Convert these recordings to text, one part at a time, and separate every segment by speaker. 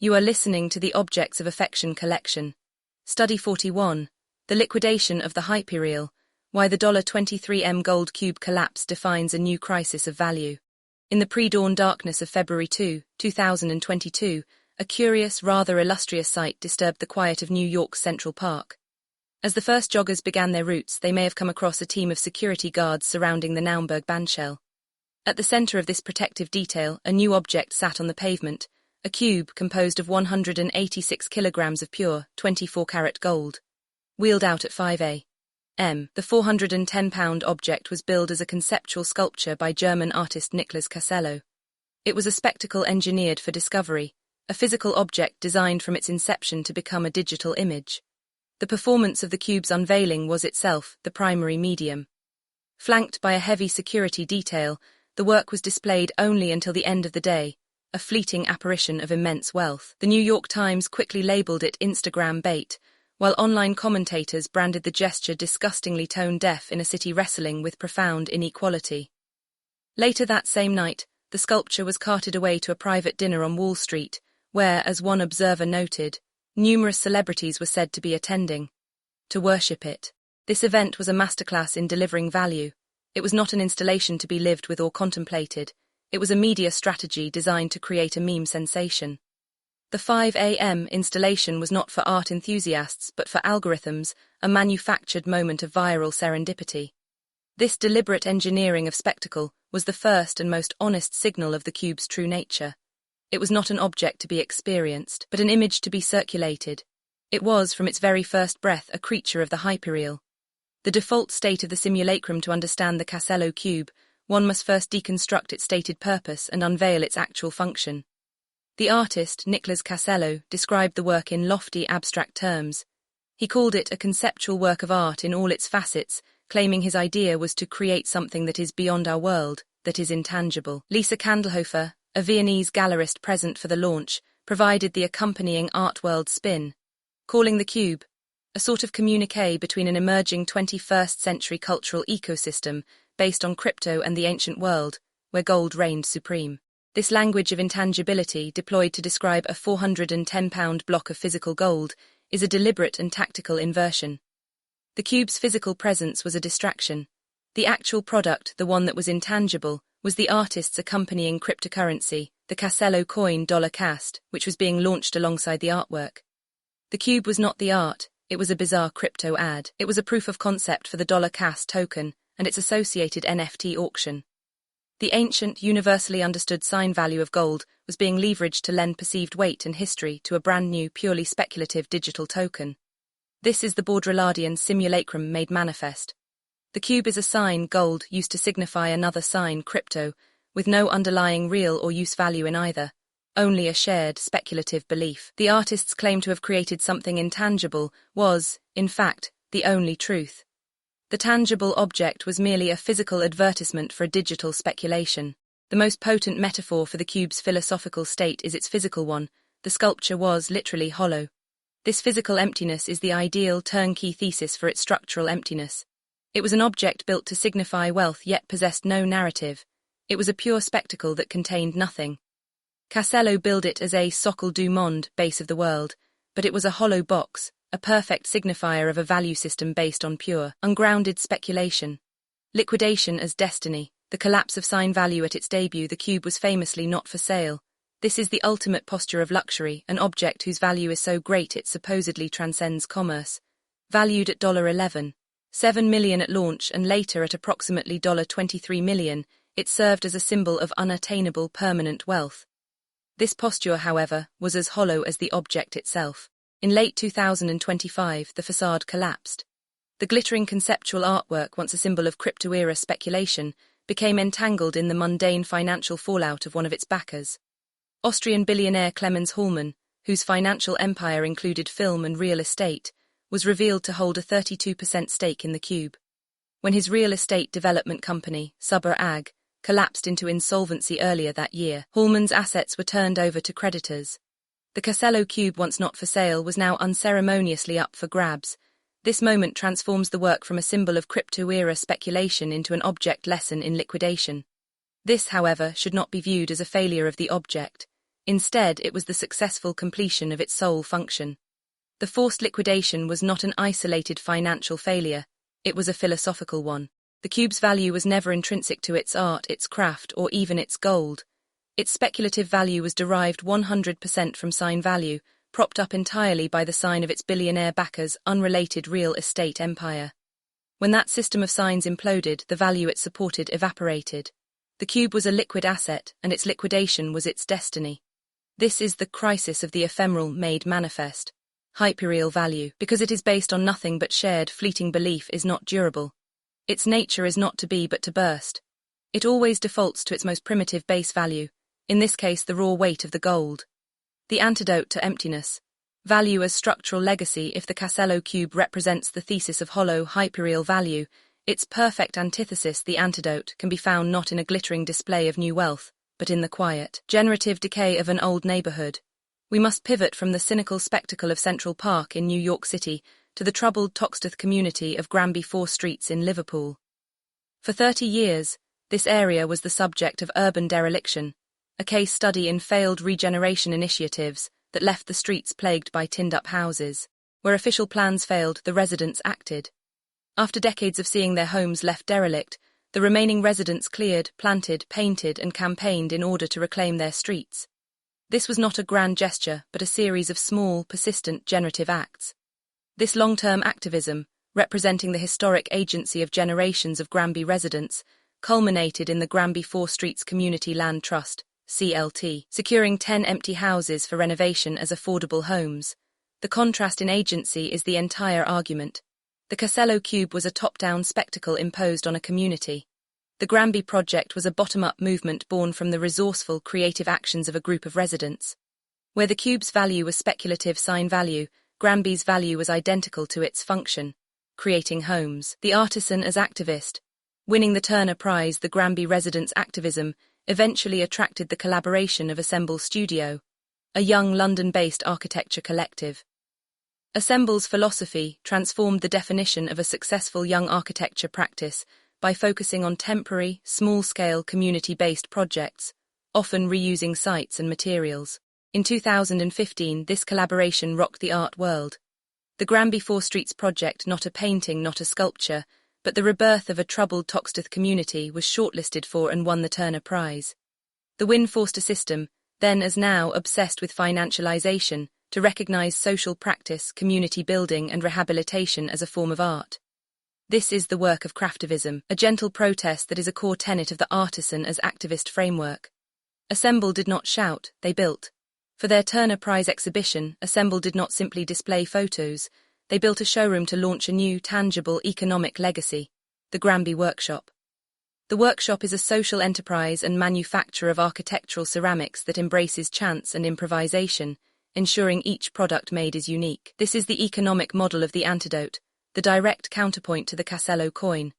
Speaker 1: You are listening to the Objects of Affection collection. Study 41, The Liquidation of the Hyperreal, Why the $23M Gold Cube Collapse Defines a New Crisis of Value. In the pre-dawn darkness of February 2, 2022, a curious, rather illustrious sight disturbed the quiet of New York's Central Park. As the first joggers began their routes, they may have come across a team of security guards surrounding the Naumburg bandshell. At the center of this protective detail, a new object sat on the pavement, a cube composed of 186 kilograms of pure, 24-carat gold. Wheeled out at 5 a.m., the 410-pound object was billed as a conceptual sculpture by German artist Nicholas Castello. It was a spectacle engineered for discovery, a physical object designed from its inception to become a digital image. The performance of the cube's unveiling was itself the primary medium. Flanked by a heavy security detail, the work was displayed only until the end of the day, a fleeting apparition of immense wealth. The New York Times quickly labeled it Instagram bait, while online commentators branded the gesture disgustingly tone-deaf in a city wrestling with profound inequality. Later that same night, the sculpture was carted away to a private dinner on Wall Street, where, as one observer noted, numerous celebrities were said to be attending to worship it. This event was a masterclass in delivering value. It was not an installation to be lived with or contemplated. It was a media strategy designed to create a meme sensation. The 5 a.m. installation was not for art enthusiasts but for algorithms, a manufactured moment of viral serendipity. This deliberate engineering of spectacle was the first and most honest signal of the cube's true nature. It was not an object to be experienced, but an image to be circulated. It was, from its very first breath, a creature of the hyperreal. The default state of the simulacrum. To understand the Castello Cube, one must first deconstruct its stated purpose and unveil its actual function. The artist, Nicholas Castello, described the work in lofty, abstract terms. He called it a conceptual work of art in all its facets, claiming his idea was to create something that is beyond our world, that is intangible. Lisa Kandelhofer, a Viennese gallerist present for the launch, provided the accompanying art world spin, calling the cube a sort of communique between an emerging 21st century cultural ecosystem based on crypto and the ancient world, where gold reigned supreme. This language of intangibility, deployed to describe a 410-pound block of physical gold, is a deliberate and tactical inversion. The cube's physical presence was a distraction. The actual product, the one that was intangible, was the artist's accompanying cryptocurrency, the Castello coin $cast, which was being launched alongside the artwork. The cube was not the art, it was a bizarre crypto ad. It was a proof of concept for the $cast token and its associated NFT auction. The ancient, universally understood sign value of gold was being leveraged to lend perceived weight and history to a brand new, purely speculative digital token. This is the Baudrillardian simulacrum made manifest. The cube is a sign, gold, used to signify another sign, crypto, with no underlying real or use value in either, only a shared, speculative belief. The artist's claim to have created something intangible was, in fact, the only truth. The tangible object was merely a physical advertisement for a digital speculation. The most potent metaphor for the cube's philosophical state is its physical one. The sculpture was literally hollow. This physical emptiness is the ideal turnkey thesis for its structural emptiness. It was an object built to signify wealth yet possessed no narrative. It was a pure spectacle that contained nothing. Castello billed it as a socle du monde, base of the world, but it was a hollow box, a perfect signifier of a value system based on pure, ungrounded speculation. Liquidation as destiny, the collapse of sign value at its debut. The cube was famously not for sale. This is the ultimate posture of luxury, an object whose value is so great it supposedly transcends commerce. Valued at $11.7 million at launch and later at approximately $23 million, it served as a symbol of unattainable permanent wealth. This posture, however, was as hollow as the object itself. In late 2025, the facade collapsed. The glittering conceptual artwork, once a symbol of crypto-era speculation, became entangled in the mundane financial fallout of one of its backers. Austrian billionaire Clemens Hallman, whose financial empire included film and real estate, was revealed to hold a 32% stake in the cube. When his real estate development company, Suber AG, collapsed into insolvency earlier that year, Hallman's assets were turned over to creditors. The Castello Cube, once not for sale, was now unceremoniously up for grabs. This moment transforms the work from a symbol of crypto-era speculation into an object lesson in liquidation. This, however, should not be viewed as a failure of the object. Instead, it was the successful completion of its sole function. The forced liquidation was not an isolated financial failure, it was a philosophical one. The cube's value was never intrinsic to its art, its craft, or even its gold. Its speculative value was derived 100% from sign value, propped up entirely by the sign of its billionaire backer's unrelated real estate empire. When that system of signs imploded, the value it supported evaporated. The cube was a liquid asset, and its liquidation was its destiny. This is the crisis of the ephemeral made manifest. Hyperreal value, because it is based on nothing but shared, fleeting belief, is not durable. Its nature is not to be but to burst. It always defaults to its most primitive base value, in this case the raw weight of the gold. The antidote to emptiness. Value as structural legacy. If the Castello Cube represents the thesis of hollow, hyperreal value, its perfect antithesis, the antidote, can be found not in a glittering display of new wealth, but in the quiet, generative decay of an old neighborhood. We must pivot from the cynical spectacle of Central Park in New York City to the troubled Toxteth community of Granby 4 Streets in Liverpool. For 30 years, this area was the subject of urban dereliction, a case study in failed regeneration initiatives that left the streets plagued by tinned-up houses. Where official plans failed, the residents acted. After decades of seeing their homes left derelict, the remaining residents cleared, planted, painted, and campaigned in order to reclaim their streets. This was not a grand gesture, but a series of small, persistent, generative acts. This long-term activism, representing the historic agency of generations of Granby residents, culminated in the Granby 4 Streets Community Land Trust, CLT, securing 10 empty houses for renovation as affordable homes. The contrast in agency is the entire argument. The Castello Cube was a top-down spectacle imposed on a community. The Granby project was a bottom-up movement born from the resourceful, creative actions of a group of residents. Where the cube's value was speculative sign value, Granby's value was identical to its function, creating homes. The artisan as activist. Winning the Turner Prize, the Granby residents' activism eventually attracted the collaboration of Assemble Studio, a young London-based architecture collective. Assemble's philosophy transformed the definition of a successful young architecture practice by focusing on temporary, small-scale, community-based projects, often reusing sites and materials. In 2015, this collaboration rocked the art world. The Granby 4 Streets project, not a painting, not a sculpture, but the rebirth of a troubled Toxteth community, was shortlisted for and won the Turner Prize. The win forced a system, then as now obsessed with financialization, to recognize social practice, community building, and rehabilitation as a form of art. This is the work of craftivism, a gentle protest that is a core tenet of the artisan as activist framework. Assemble did not shout, they built. For their Turner Prize exhibition, Assemble did not simply display photos, they built a showroom to launch a new, tangible economic legacy, the Granby Workshop. The workshop is a social enterprise and manufacture of architectural ceramics that embraces chance and improvisation, ensuring each product made is unique. This is the economic model of the antidote, the direct counterpoint to the Castello coin.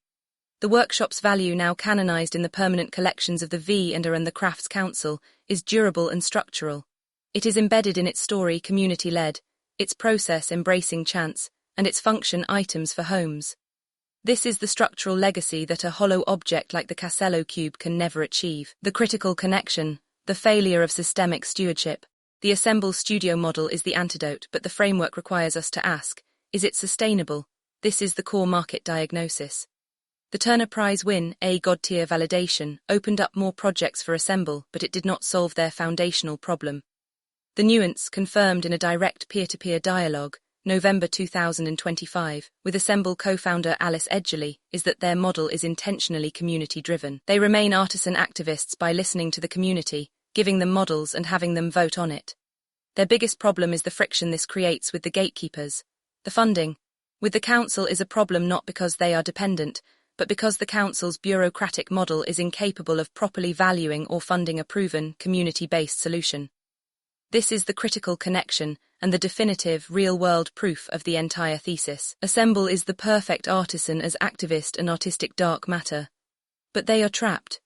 Speaker 1: The workshop's value, now canonized in the permanent collections of the V&A and the Crafts Council, is durable and structural. It is embedded in its story, community-led, its process embracing chance, and its function items for homes. This is the structural legacy that a hollow object like the Castello Cube can never achieve. The critical connection, the failure of systemic stewardship. The Assemble Studio model is the antidote, but the framework requires us to ask, is it sustainable? This is the core market diagnosis. The Turner Prize win, a God-tier validation, opened up more projects for Assemble, but it did not solve their foundational problem. The nuance, confirmed in a direct peer-to-peer dialogue, November 2025, with Assemble co-founder Alice Edgerly, is that their model is intentionally community-driven. They remain artisan activists by listening to the community, giving them models and having them vote on it. Their biggest problem is the friction this creates with the gatekeepers. The funding with the council is a problem not because they are dependent, but because the council's bureaucratic model is incapable of properly valuing or funding a proven, community-based solution. This is the critical connection and the definitive, real-world proof of the entire thesis. Assemble is the perfect artisan as activist and artistic dark matter. But they are trapped.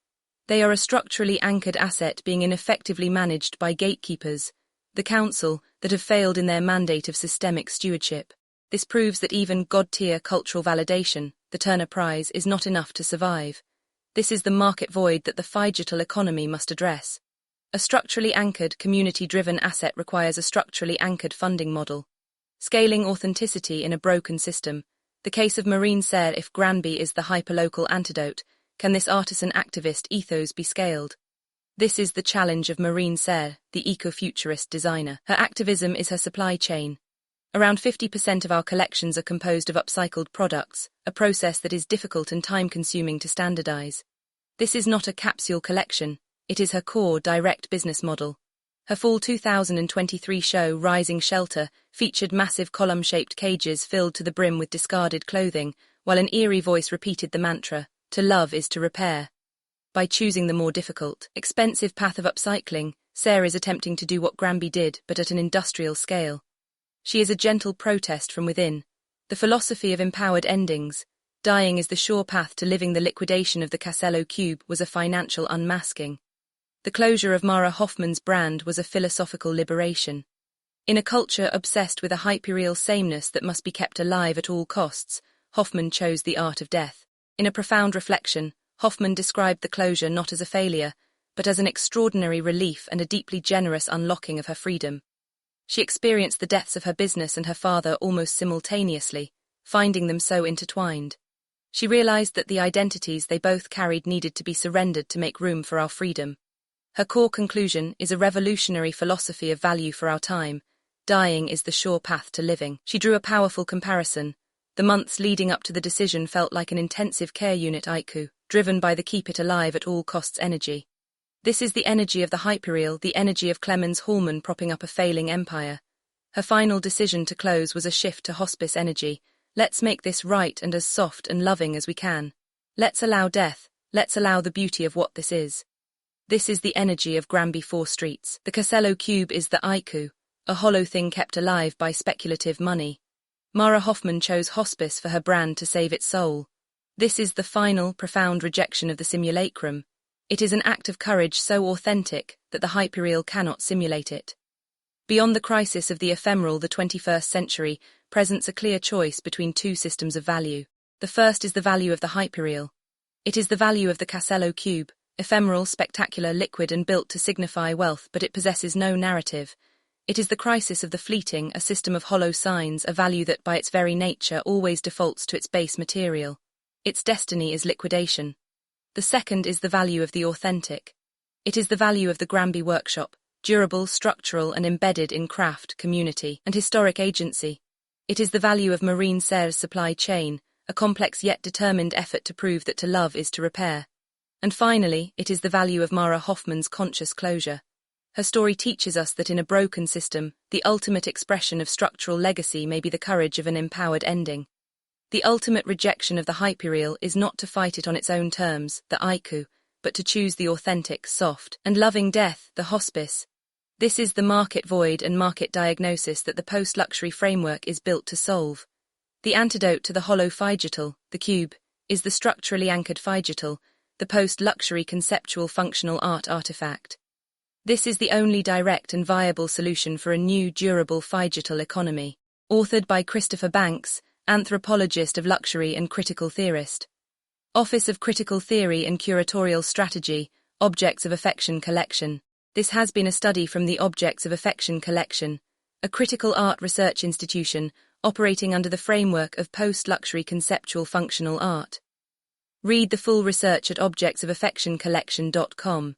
Speaker 1: They are a structurally anchored asset being ineffectively managed by gatekeepers, the council, that have failed in their mandate of systemic stewardship. This proves that even God-tier cultural validation, the Turner Prize, is not enough to survive. This is the market void that the phygital economy must address. A structurally anchored, community-driven asset requires a structurally anchored funding model. Scaling authenticity in a broken system. The case of Marine Serre. If Granby is the hyperlocal antidote, can this artisan activist ethos be scaled? This is the challenge of Marine Serre, the eco-futurist designer. Her activism is her supply chain. Around 50% of our collections are composed of upcycled products, a process that is difficult and time-consuming to standardize. This is not a capsule collection, it is her core direct business model. Her fall 2023 show, Rising Shelter, featured massive column-shaped cages filled to the brim with discarded clothing, while an eerie voice repeated the mantra, "To love is to repair." By choosing the more difficult, expensive path of upcycling, Serre is attempting to do what Granby did, but at an industrial scale. She is a gentle protest from within. The philosophy of empowered endings. Dying is the sure path to living. The liquidation of the Castello Cube was a financial unmasking. The closure of Mara Hoffman's brand was a philosophical liberation. In a culture obsessed with a hyperreal sameness that must be kept alive at all costs, Hoffman chose the art of death. In a profound reflection, Hoffman described the closure not as a failure, but as an extraordinary relief and a deeply generous unlocking of her freedom. She experienced the deaths of her business and her father almost simultaneously, finding them so intertwined. She realized that the identities they both carried needed to be surrendered to make room for our freedom. Her core conclusion is a revolutionary philosophy of value for our time. Dying is the sure path to living. She drew a powerful comparison. The months leading up to the decision felt like an intensive care unit ICU, driven by the keep it alive at all costs energy. This is the energy of the hyperreal, the energy of Clemens Hallman propping up a failing empire. Her final decision to close was a shift to hospice energy. Let's make this right and as soft and loving as we can. Let's allow death, let's allow the beauty of what this is. This is the energy of Granby 4 Streets. The Castello Cube is the ICU, a hollow thing kept alive by speculative money. Mara Hoffman chose hospice for her brand to save its soul. This is the final, profound rejection of the simulacrum. It is an act of courage so authentic that the hyperreal cannot simulate it. Beyond the crisis of the ephemeral, the 21st century presents a clear choice between two systems of value. The first is the value of the hyperreal. It is the value of the Castello Cube, ephemeral, spectacular, liquid and built to signify wealth, but it possesses no narrative. It is the crisis of the fleeting, a system of hollow signs, a value that by its very nature always defaults to its base material. Its destiny is liquidation. The second is the value of the authentic. It is the value of the Granby workshop, durable, structural and embedded in craft, community and historic agency. It is the value of Marine Serre's supply chain, a complex yet determined effort to prove that to love is to repair. And finally, it is the value of Mara Hoffman's conscious closure. Her story teaches us that in a broken system, the ultimate expression of structural legacy may be the courage of an empowered ending. The ultimate rejection of the hyperreal is not to fight it on its own terms, the ICU, but to choose the authentic, soft, and loving death, the hospice. This is the market void and market diagnosis that the post-luxury framework is built to solve. The antidote to the hollow phygital, the cube, is the structurally anchored phygital, the post-luxury conceptual functional art artifact. This is the only direct and viable solution for a new, durable phygital economy. Authored by Christopher Banks, anthropologist of luxury and critical theorist. Office of Critical Theory and Curatorial Strategy, Objects of Affection Collection. This has been a study from the Objects of Affection Collection, a critical art research institution operating under the framework of post-luxury conceptual functional art. Read the full research at objectsofaffectioncollection.com.